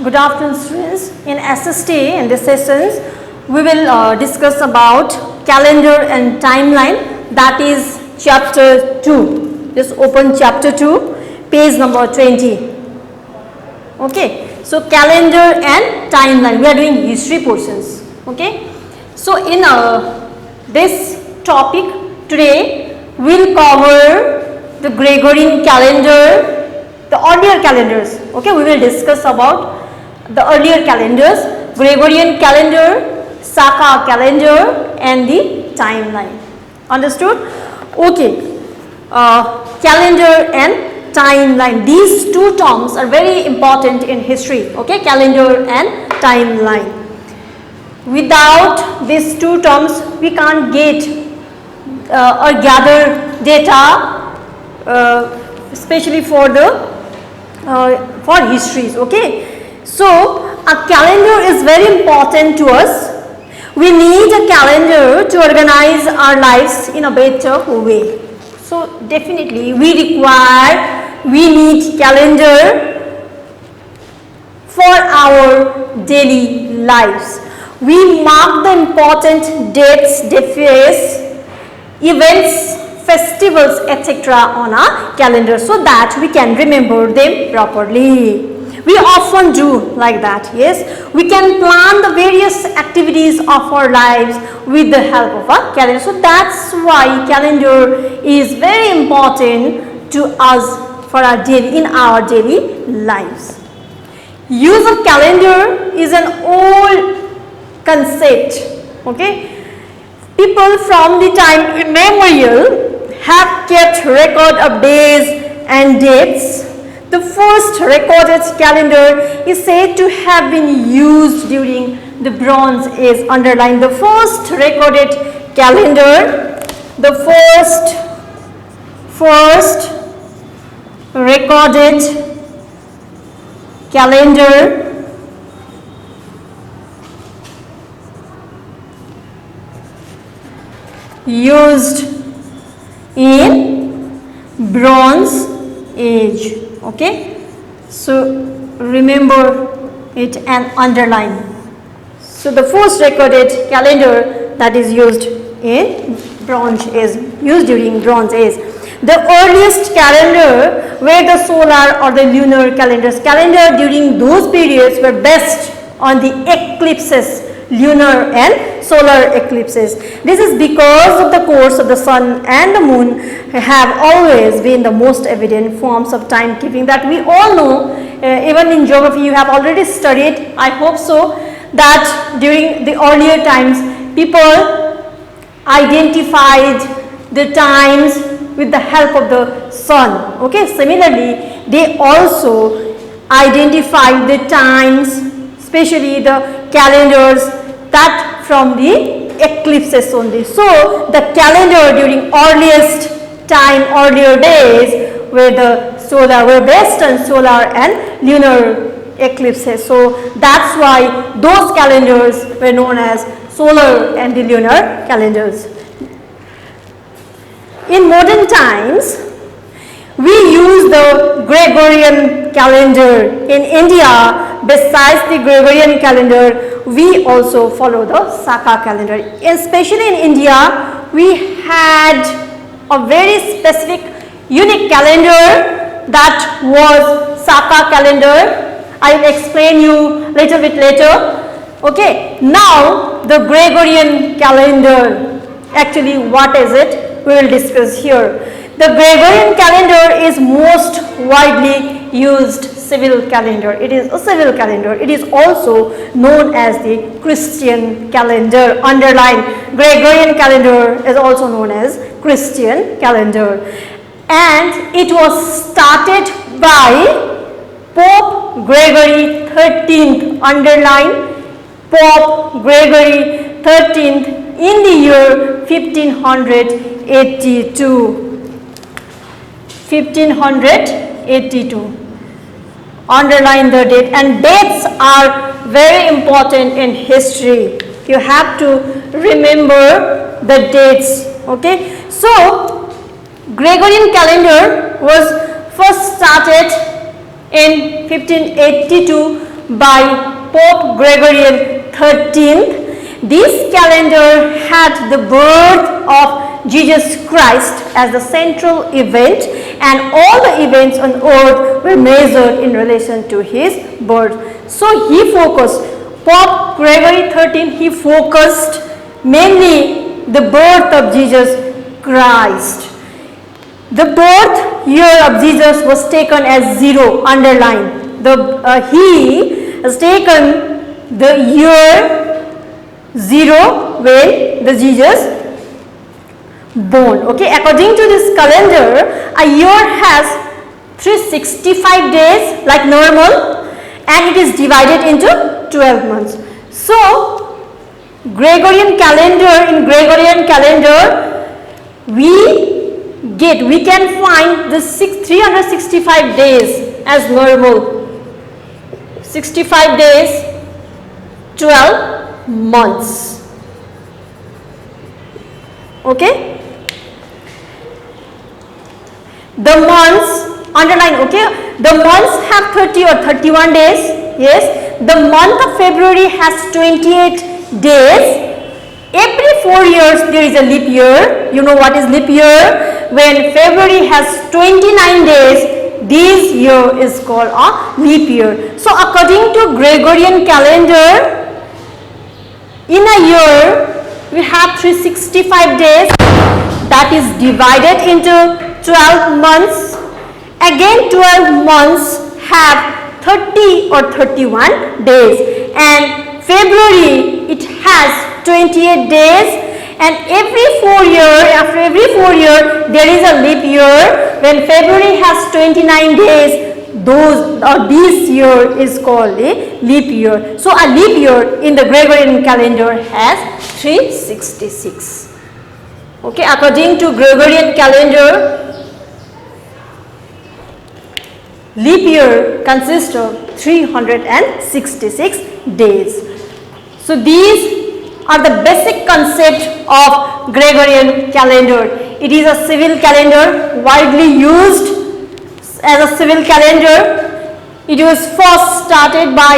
Good afternoon, students. In SST, in this sessions, we will discuss about calendar and timeline. That is chapter 2. Just open chapter 2, page number 20. Okay. So calendar and timeline. We are doing history portions. Okay. So in this topic today, we will cover the Gregorian calendar, the earlier calendars. Okay. We will discuss about the earlier calendars, Gregorian calendar, Saka calendar and the timeline. Understood? Okay. Calendar and timeline. These two terms are very important in history. Okay, calendar and timeline. Without these two terms, we can't get or gather data, especially for the for histories. Okay. So, a calendar is very important to us. We need a calendar to organize our lives in a better way. So, definitely we need calendar for our daily lives. We mark the important dates, events, festivals, etc. on our calendar so that we can remember them properly. We often do like that, yes. We can plan the various activities of our lives with the help of a calendar. So that's why calendar is very important to us for our in our daily lives. Use of calendar is an old concept, okay. People from the time immemorial have kept record of days and dates. The first recorded calendar is said to have been used during the Bronze Age. Underline the first recorded calendar. The first recorded calendar used in Bronze Age. Okay, so remember it and underline. So the first recorded calendar that is used in Bronze Age, used during Bronze Age. The earliest calendar were the solar or the lunar calendars. Calendar during those periods were based on the eclipses, lunar and solar eclipses. This is because of the course of the sun and the moon have always been the most evident forms of timekeeping that we all know. Even in geography you have already studied, I hope so, that during the earlier times people identified the times with the help of the sun. Okay, similarly they also identified the times, especially the calendars, that from the eclipses only. So the calendar during earlier days were based on solar and lunar eclipses. So that's why those calendars were known as solar and the lunar calendars. In modern times, we use the Gregorian calendar. In India, besides the Gregorian calendar, we also follow the Saka calendar. Especially in India, we had a very specific, unique calendar that was Saka calendar. I will explain you a little bit later. Okay, now the Gregorian calendar, actually what is it? We will discuss here. The Gregorian calendar is most widely used civil calendar. It is a civil calendar. It is also known as the Christian calendar. Underline, Gregorian calendar is also known as Christian calendar. And it was started by Pope Gregory XIII. Underline, Pope Gregory XIII in the year 1582. 1582. Underline the date, and dates are very important in history. You have to remember the dates. Okay, so Gregorian calendar was first started in 1582 by Pope Gregorian XIII. This calendar had the birth of Jesus Christ as the central event, and all the events on earth were measured in relation to his birth. So he focused, Pope Gregory XIII, he focused mainly the birth of Jesus Christ. The birth year of Jesus was taken as 0, underline. He has taken the year 0 when the Jesus born. Okay, according to this calendar, a year has 365 days like normal, and it is divided into 12 months. So Gregorian calendar, in Gregorian calendar we can find the 365 days as normal. 65 days, 12 months. Okay? The months, underline, okay? The months have 30 or 31 days. Yes. The month of February has 28 days. Every 4 years there is a leap year. You know what is leap year? When February has 29 days, this year is called a leap year. So according to Gregorian calendar, in a year we have 365 days, that is divided into 12 months. Again 12 months have 30 or 31 days, and February it has 28 days, and after every 4 years there is a leap year. When February has 29 days, this year is called a leap year. So a leap year in the Gregorian calendar has 366. Okay, according to Gregorian calendar, leap year consists of 366 days. So these are the basic concept of Gregorian calendar. It is a civil calendar, widely used as a civil calendar. It was first started by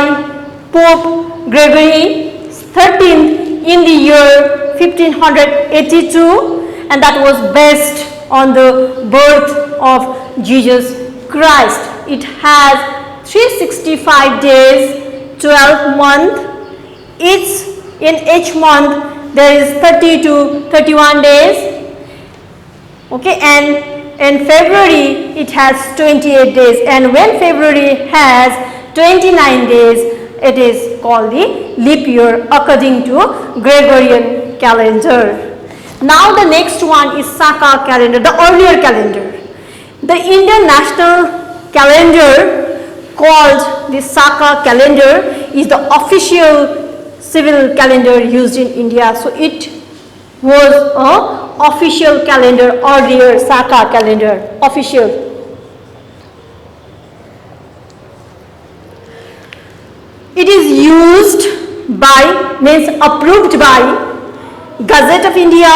Pope Gregory XIII in the year 1582, and that was based on the birth of Jesus Christ. It has 365 days, 12 months. In each month there is 30 to 31 days. Okay, and in February it has 28 days, and when February has 29 days, it is called the leap year according to Gregorian calendar. Now the next one is Saka calendar, the earlier calendar. The Indian national calendar called the Saka calendar is the official civil calendar used in India. So it was a official calendar earlier, Saka calendar, official. It is used by, means approved by Gazette of India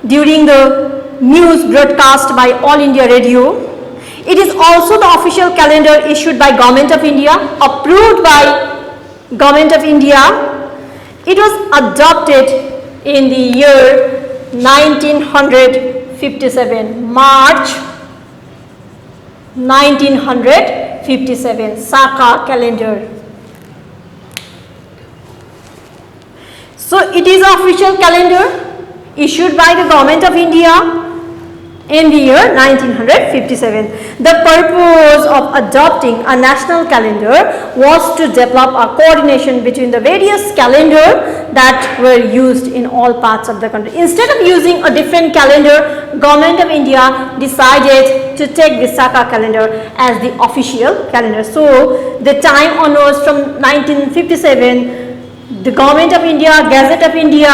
during the news broadcast by All India Radio. It is also the official calendar issued by Government of India, approved by Government of India. It was adopted in the year 1957, March 1957, Saka calendar. So it is an official calendar issued by the Government of India in the year 1957. The purpose of adopting a national calendar was to develop a coordination between the various calendars that were used in all parts of the country. Instead of using a different calendar, Government of India decided to take the Saka calendar as the official calendar. So the time onwards from 1957, the Government of India, Gazette of India,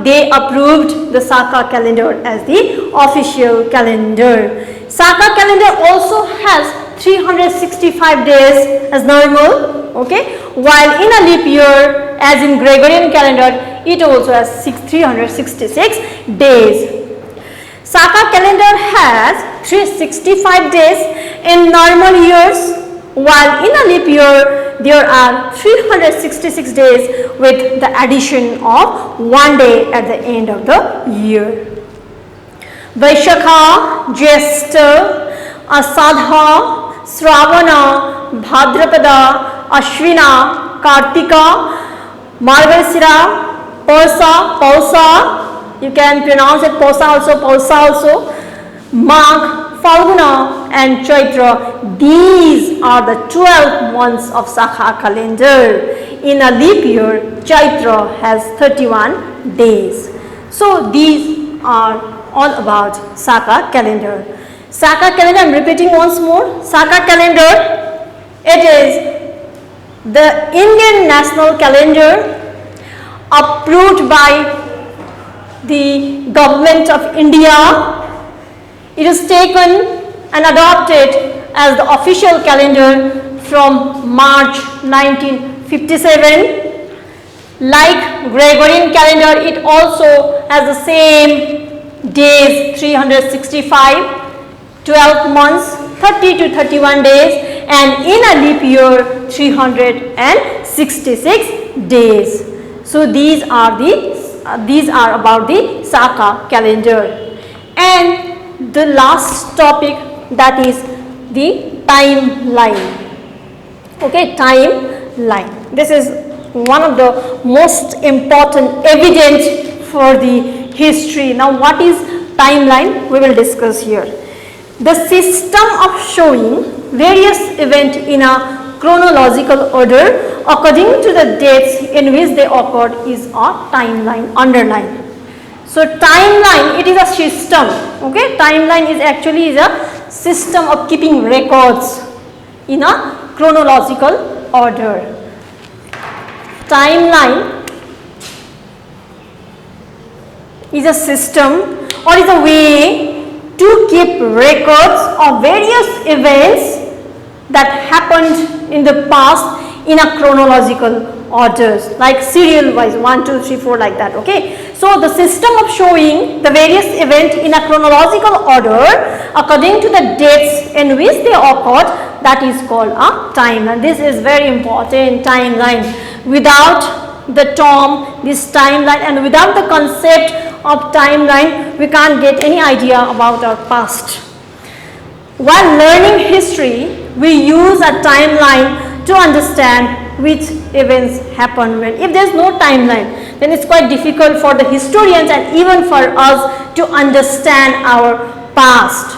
they approved the Saka calendar as the official calendar. Saka calendar also has 365 days as normal, okay, while in a leap year, as in Gregorian calendar, it also has 366 days. Saka calendar has 365 days in normal years, while in a leap year there are 366 days with the addition of 1 day at the end of the year. Vaishakha, Jyeshtha, Asadha, Shravana, Bhadrapada, Ashwina, Kartika, Margasira, Pausa, you can pronounce it Pausa also, Magh, Falguna and Chaitra. These are the 12 months of Shaka calendar. In a leap year, Chaitra has 31 days. So these are all about Shaka calendar. Shaka calendar, I am repeating once more. Shaka calendar, it is the Indian national calendar approved by the government of India. It is taken and adopted as the official calendar from March 1957. Like Gregorian calendar, it also has the same days, 365, 12 months, 30 to 31 days, and in a leap year, 366 days. So these are about the Shaka calendar. And the last topic, that is the timeline. Okay, timeline. This is one of the most important evidence for the history. Now what is timeline? We will discuss here. The system of showing various events in a chronological order according to the dates in which they occurred is a timeline, underline. So timeline, it is a system. Okay, timeline is actually a system of keeping records in a chronological order. Timeline is a system or is a way to keep records of various events that happened in the past in a chronological orders, like serial wise, 1, 2, 3, 4, like that. Okay, so the system of showing the various events in a chronological order according to the dates in which they occurred, that is called a timeline. This is very important, timeline. Without the term, this timeline, and without the concept of timeline, we can't get any idea about our past. While learning history, we use a timeline to understand which events happened when. If there is no timeline, then it's quite difficult for the historians and even for us to understand our past.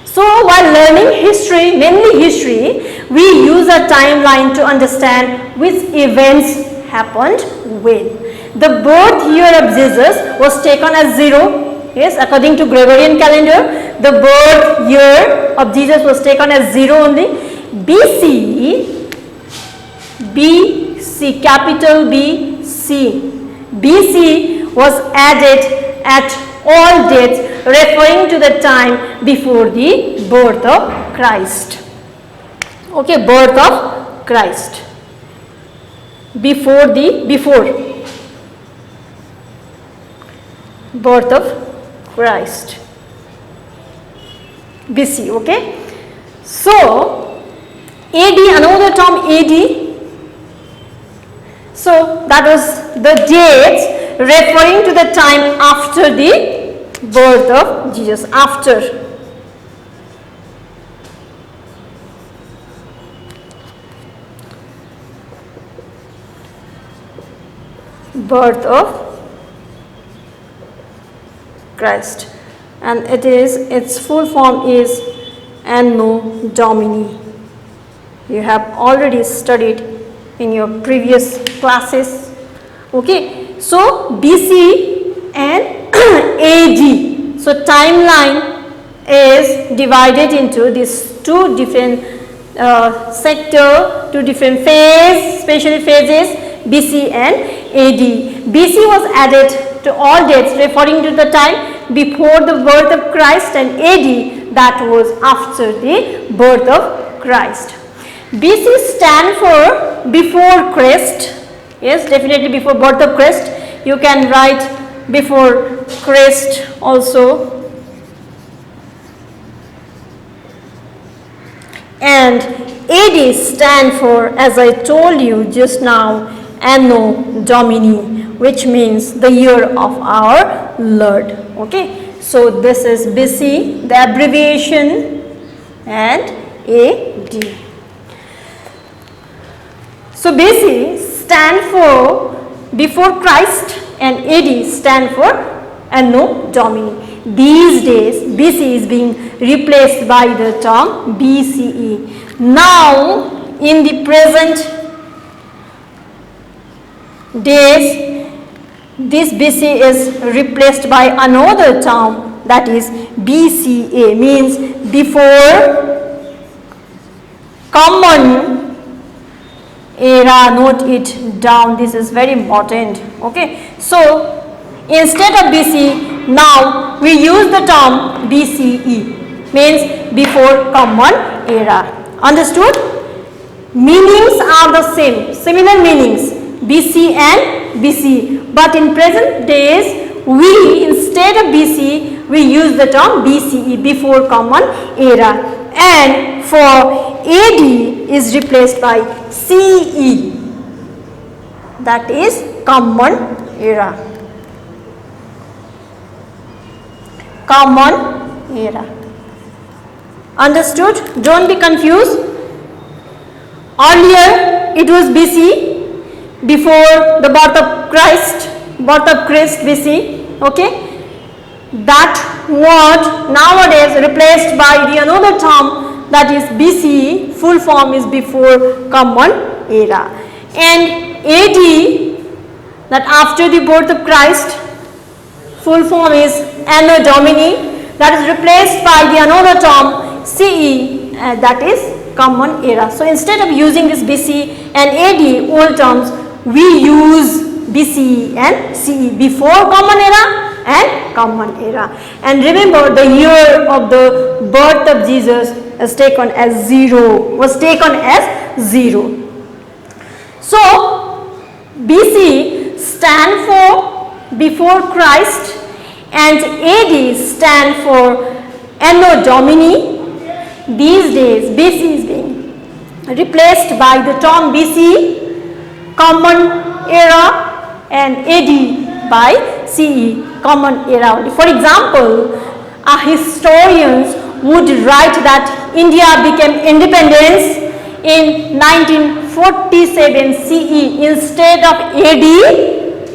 So while learning history, mainly history, we use a timeline to understand which events happened when. The birth year of Jesus was taken as 0. Yes, according to Gregorian calendar, the birth year of Jesus was taken as 0 only. BC, capital BC was added at all dates referring to the time before the birth of Christ. Okay, birth of Christ. Before birth of Christ. BC, okay. So, AD, another term AD. So, that was the dates referring to the time after the birth of Jesus, after. Birth of Christ, and its full form is Anno Domini. You have already studied in your previous classes. Okay, so BC and AD. So timeline is divided into these two different sector, two different special phases, BC and AD. BC was added to all dates referring to the time before the birth of Christ, and AD, that was after the birth of Christ. BC stand for before Christ. Yes, definitely before birth of Christ. You can write before Christ also. And AD stand for, as I told you just now, Anno Domini, which means the year of our Lord. Okay, so this is BC, the abbreviation, and AD. So BC stand for before Christ and AD stand for Anno Domini. These days BC is being replaced by the term BCE. Now in the present days this BC is replaced by another term, that is BCA, means before common era. Note it down, this is very important. Okay, so instead of BC, now we use the term BCE, means before common era. Understood? Meanings are the same, similar meanings, BC and BC, but in present days we, instead of BC, we use the term BCE, before common era, and for AD is replaced by CE, that is common era. Common era. Understood? Don't be confused. Earlier it was BC, before the birth of Christ, BC. Okay, that word nowadays replaced by the another term, that is BCE. Full form is before common era. And AD, that after the birth of Christ, full form is Anno Domini, that is replaced by the another term CE, that is common era. So instead of using this BC and AD old terms, we use BCE and CE, before common era and common era. And remember, the year of the birth of Jesus is taken as 0, was taken as 0. So BC stand for before Christ and AD stand for Anno Domini. These days BC is being replaced by the term BC, common era, and AD by CE, common era. For example, historians would write that India became independence in 1947 CE. Instead of AD,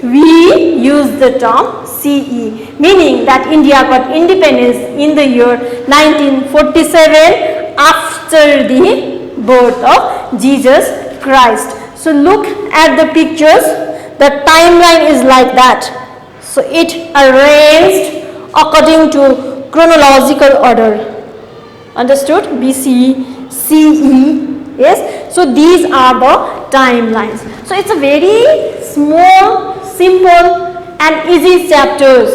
we use the term CE, meaning that India got independence in the year 1947 after the birth of Jesus Christ. So look at the pictures, the timeline is like that. So it arranged according to chronological order. Understood? BC, CE, yes. So these are the timelines. So it's a very small, simple and easy chapters.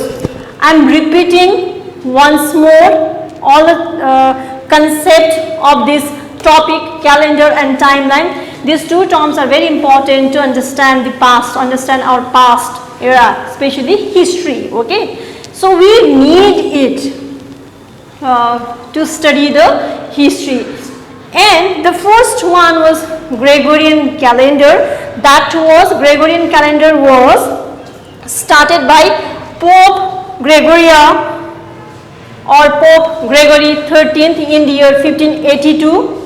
I am repeating once more all the concept of this topic, calendar and timeline. These two terms are very important to understand the past, understand our past era, especially history. Okay, so we need it to study the history. And the first one was Gregorian calendar. Gregorian calendar was started by Pope Gregoria or Pope Gregory 13th in the year 1582.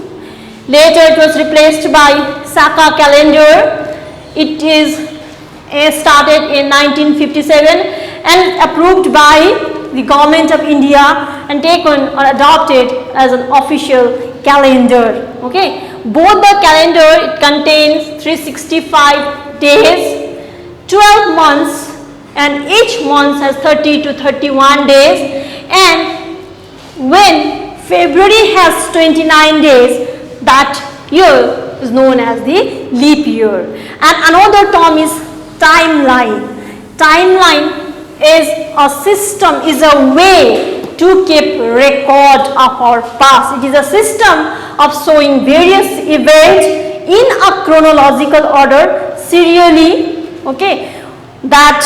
Later it was replaced by Saka calendar. It is started in 1957 and approved by the government of India and taken or adopted as an official calendar. Okay, both the calendar, it contains 365 days, 12 months, and each month has 30 to 31 days. And when February has 29 days, that year is known as the leap year. And another term is timeline. Timeline is a system, is a way to keep record of our past. It is a system of showing various events in a chronological order, serially, okay, that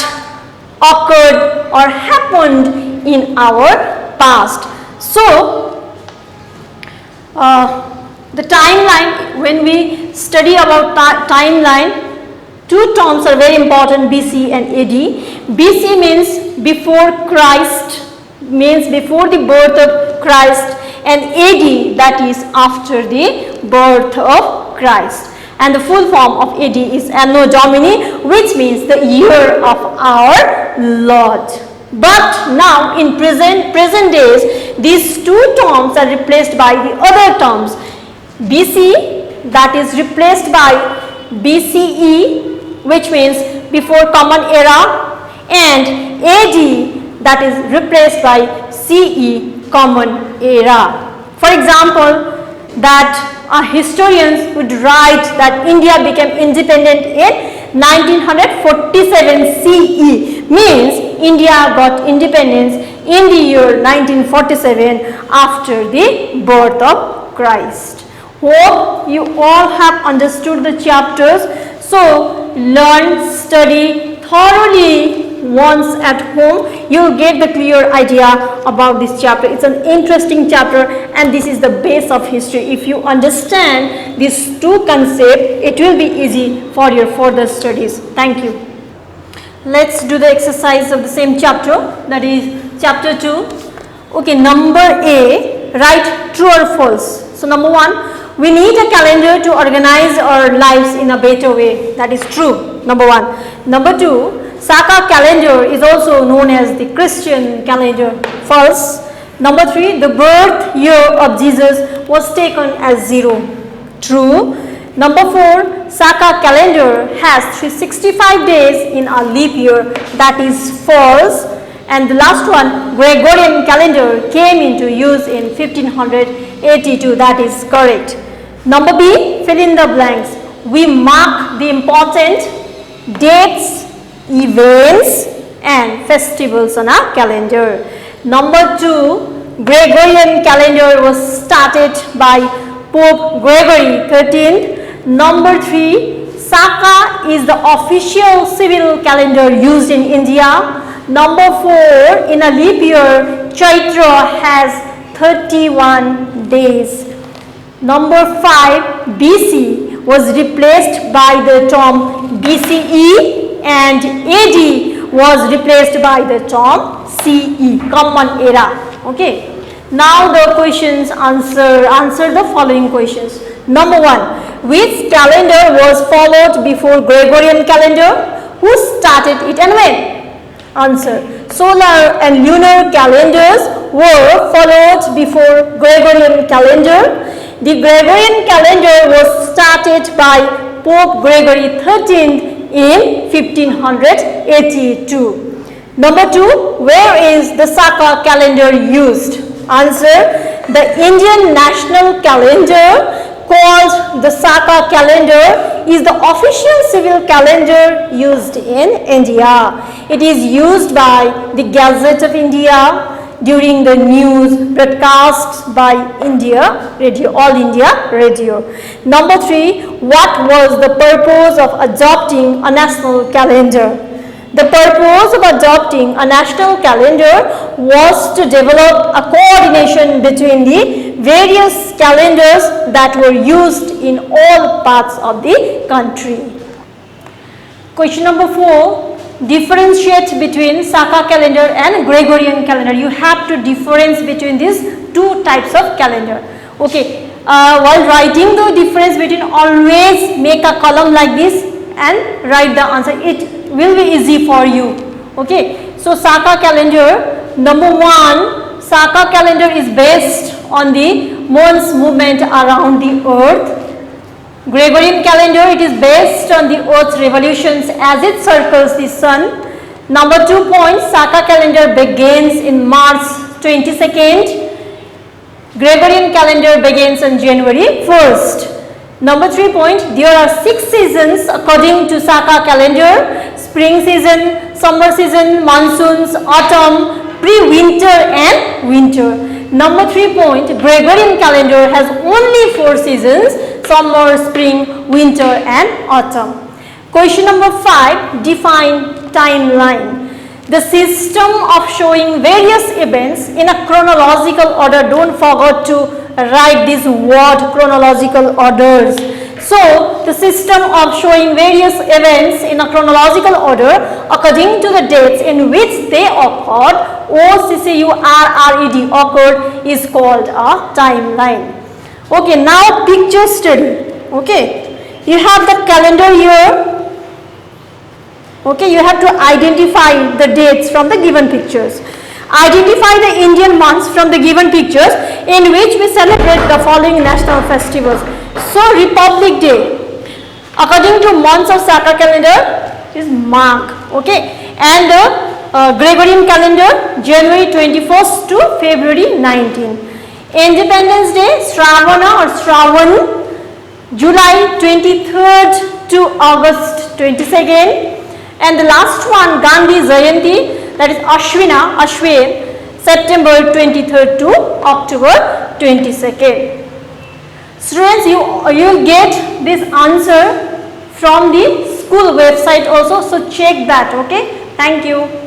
occurred or happened in our past. So The timeline, when we study about timeline, two terms are very important, BC and AD. BC means before Christ, means before the birth of Christ, and AD, that is after the birth of Christ. And the full form of AD is Anno Domini, which means the year of our Lord. But now in present days, these two terms are replaced by the other terms. BC, that is replaced by BCE, which means before Common Era, and AD, that is replaced by CE, Common Era. For example, that historians would write that India became independent in 1947 CE, means India got independence in the year 1947 after the birth of Christ. Hope you all have understood the chapters. So learn, study thoroughly once at home. You will get the clear idea about this chapter. It's an interesting chapter and this is the base of history. If you understand these two concepts, it will be easy for your further studies. Thank you. Let's do the exercise of the same chapter, that is chapter 2. Okay, number A, write true or false. So number 1, we need a calendar to organize our lives in a better way. That is true, number 1. Number 2, Saka calendar is also known as the Christian calendar. False. Number 3, the birth year of Jesus was taken as 0. True. Number 4, Saka calendar has 365 days in a leap year. That is false. And the last one, Gregorian calendar came into use in 1582. That is correct. Number B, fill in the blanks. We mark the important dates, events and festivals on our calendar. Number 2, Gregorian calendar was started by Pope Gregory XIII. Number 3, Saka is the official civil calendar used in India. Number 4, in a leap year, Chaitra has 31 days. Number 5, BC was replaced by the term BCE and AD was replaced by the term CE, Common Era. Okay. Now the questions answer the following questions. Number 1, which calendar was followed before Gregorian calendar? Who started it and when? Answer, solar and lunar calendars were followed before Gregorian calendar. The Gregorian calendar was started by Pope Gregory XIII in 1582. Number 2, where is the Saka calendar used? Answer, the Indian national calendar called the Saka calendar is the official civil calendar used in India. It is used by the Gazette of India during the news broadcasts by India Radio, All India Radio. Number 3, what was the purpose of adopting a national calendar? The purpose of adopting a national calendar was to develop a coordination between the various calendars that were used in all parts of the country. Question number 4, differentiate between Saka calendar and Gregorian calendar. You have to difference between these two types of calendar. Okay, while writing the difference between, always make a column like this and write the answer. It will be easy for you. Okay, so Saka calendar, number 1, Saka calendar is based on the moon's movement around the earth. Gregorian calendar, it is based on the earth's revolutions as it circles the sun. Number 2 point, Saka calendar begins in March 22nd. Gregorian calendar begins on January 1st. Number 3 point, there are 6 seasons according to Saka calendar: spring season, summer season, monsoons, autumn, pre-winter and winter. Number 3 point, Gregorian calendar has only 4 seasons: summer, spring, winter and autumn. Question number 5, define timeline. The system of showing various events in a chronological order. Don't forget to write these word chronological orders. So the system of showing various events in a chronological order according to the dates in which they occurred, OCCURRED, occurred, is called a timeline. Okay, now picture study. Okay, you have the calendar here. Okay, you have to identify the dates from the given pictures. Identify the Indian months from the given pictures in which we celebrate the following national festivals. So, Republic Day, according to months of Saka calendar, is Magh. Okay, and Gregorian calendar, January 21st to February 19. Independence Day, Shravana or Shravan, July 23rd to August 22nd. And the last one, Gandhi Jayanti, that is Ashwin, September 23rd to October 22nd. Students, you get this answer from the school website also, so check that. Okay, thank you.